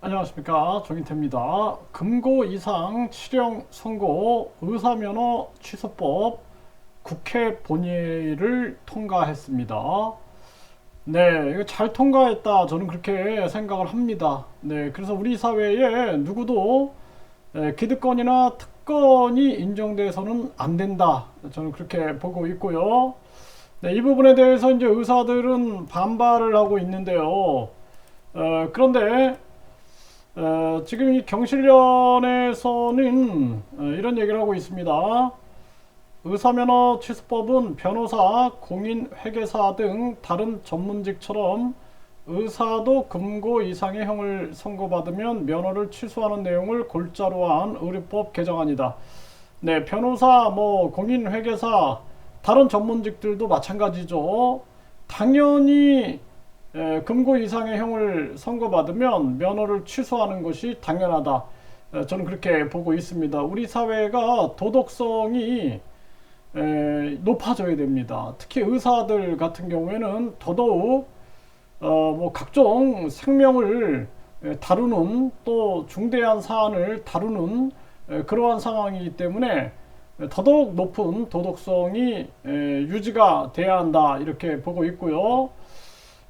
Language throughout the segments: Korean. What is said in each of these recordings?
안녕하십니까, 정인태입니다. 금고 이상 실형 선고 의사면허 취소법 국회 본회의를 통과했습니다. 네, 이거 잘 통과했다, 저는 그렇게 생각을 합니다. 네, 그래서 우리 사회에 누구도 기득권이나 특권이 인정돼서는 안 된다, 저는 그렇게 보고 있고요. 네, 이 부분에 대해서 이제 의사들은 반발을 하고 있는데요. 그런데 지금 이 경실련에서는 이런 얘기를 하고 있습니다. 의사면허 취소법은 변호사, 공인, 회계사 등 다른 전문직처럼 의사도 금고 이상의 형을 선고받으면 면허를 취소하는 내용을 골자로 한 의료법 개정안이다. 네, 변호사, 공인, 회계사, 다른 전문직들도 마찬가지죠. 당연히 금고 이상의 형을 선고받으면 면허를 취소하는 것이 당연하다. 저는 그렇게 보고 있습니다. 우리 사회가 도덕성이 높아져야 됩니다. 특히 의사들 같은 경우에는 더더욱 각종 생명을 다루는, 또 중대한 사안을 다루는 그러한 상황이기 때문에 더더욱 높은 도덕성이 유지가 돼야 한다, 이렇게 보고 있고요.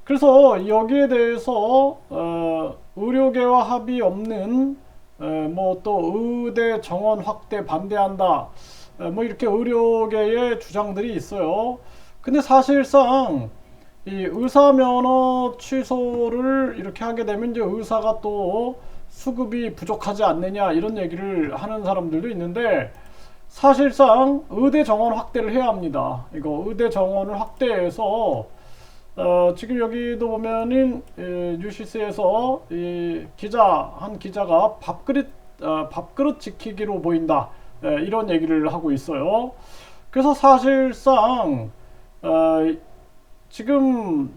그래서 여기에 대해서 의료계와 합의 없는 또 의대 정원 확대 반대한다, 이렇게 의료계의 주장들이 있어요. 근데 사실상 이 의사 면허 취소를 이렇게 하게 되면 이제 의사가 또 수급이 부족하지 않느냐, 이런 얘기를 하는 사람들도 있는데, 사실상 의대 정원 확대를 해야 합니다. 이거 의대 정원을 확대해서 지금 여기도 보면은 뉴시스에서 한 기자가 밥그릇 지키기로 보인다, 이런 얘기를 하고 있어요. 그래서 사실상 지금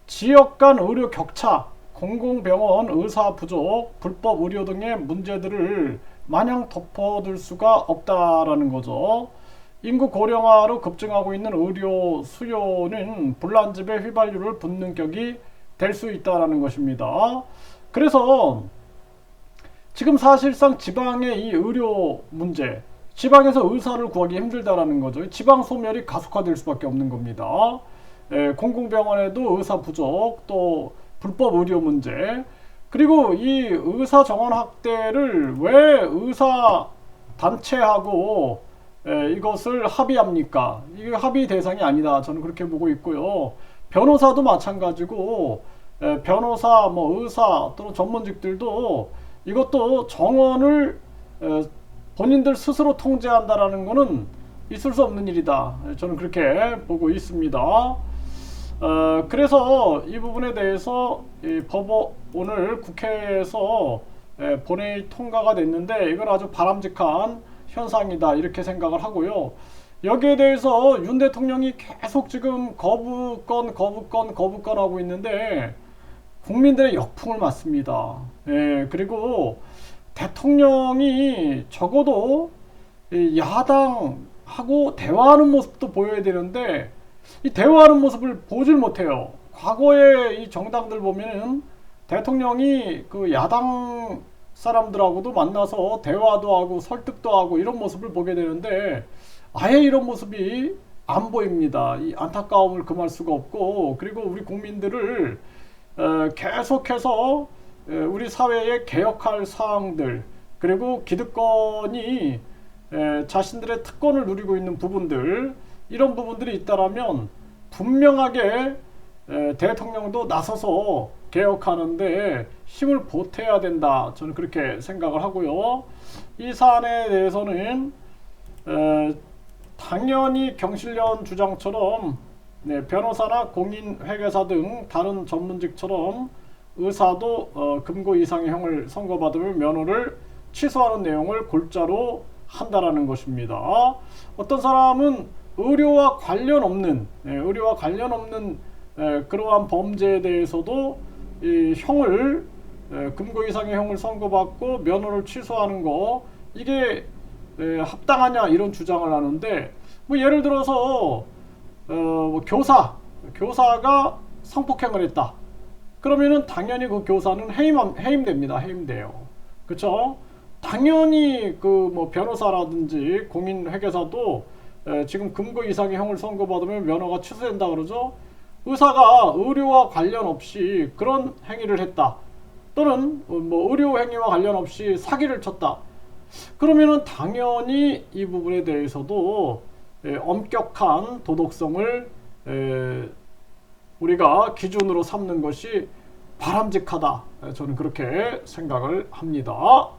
지역 간 의료 격차, 공공병원 의사 부족, 불법 의료 등의 문제들을 마냥 덮어둘 수가 없다라는 거죠. 인구 고령화로 급증하고 있는 의료 수요는 불난집에 휘발유를 붓는 격이 될 수 있다는 것입니다. 그래서 지금 사실상 지방의 이 의료 문제, 지방에서 의사를 구하기 힘들다라는 거죠. 지방 소멸이 가속화될 수밖에 없는 겁니다. 공공병원에도 의사 부족, 또 불법 의료 문제, 그리고 이 의사 정원 확대를 왜 의사 단체하고 이것을 합의합니까? 이게 합의 대상이 아니다, 저는 그렇게 보고 있고요. 변호사도 마찬가지고, 변호사, 의사 또는 전문직들도 이것도 정원을 본인들 스스로 통제한다라는 것은 있을 수 없는 일이다, 저는 그렇게 보고 있습니다. 그래서 이 부분에 대해서 오늘 국회에서 본회의 통과가 됐는데, 이건 아주 바람직한 현상이다, 이렇게 생각을 하고요. 여기에 대해서 윤 대통령이 계속 지금 거부권 하고 있는데 국민들의 역풍을 맞습니다. 그리고 대통령이 적어도 야당하고 대화하는 모습도 보여야 되는데 이 대화하는 모습을 보질 못해요. 과거에 이 정당들 보면은 대통령이 그 야당 사람들하고도 만나서 대화도 하고 설득도 하고 이런 모습을 보게 되는데 아예 이런 모습이 안 보입니다. 이 안타까움을 금할 수가 없고, 그리고 우리 국민들을 계속해서 우리 사회에 개혁할 사항들, 그리고 기득권이 자신들의 특권을 누리고 있는 부분들, 이런 부분들이 있다라면 분명하게 대통령도 나서서 개혁하는데 힘을 보태야 된다, 저는 그렇게 생각을 하고요. 이 사안에 대해서는 당연히 경실련 주장처럼 변호사나 공인, 회계사 등 다른 전문직처럼 의사도 금고 이상의 형을 선고받으면 면허를 취소하는 내용을 골자로 한다라는 것입니다. 어떤 사람은 의료와 관련 없는 그러한 범죄에 대해서도 이 형을 금고 이상의 형을 선고받고 면허를 취소하는 거, 이게 합당하냐, 이런 주장을 하는데, 예를 들어서 교사가 성폭행을 했다. 그러면은 당연히 그 교사는 해임됩니다. 해임돼요. 그쵸? 당연히 그 뭐 변호사라든지 공인회계사도 지금 금고 이상의 형을 선고받으면 면허가 취소된다 그러죠. 의사가 의료와 관련 없이 그런 행위를 했다. 또는 뭐 의료 행위와 관련 없이 사기를 쳤다. 그러면은 당연히 이 부분에 대해서도 엄격한 도덕성을 우리가 기준으로 삼는 것이 바람직하다. 저는 그렇게 생각을 합니다.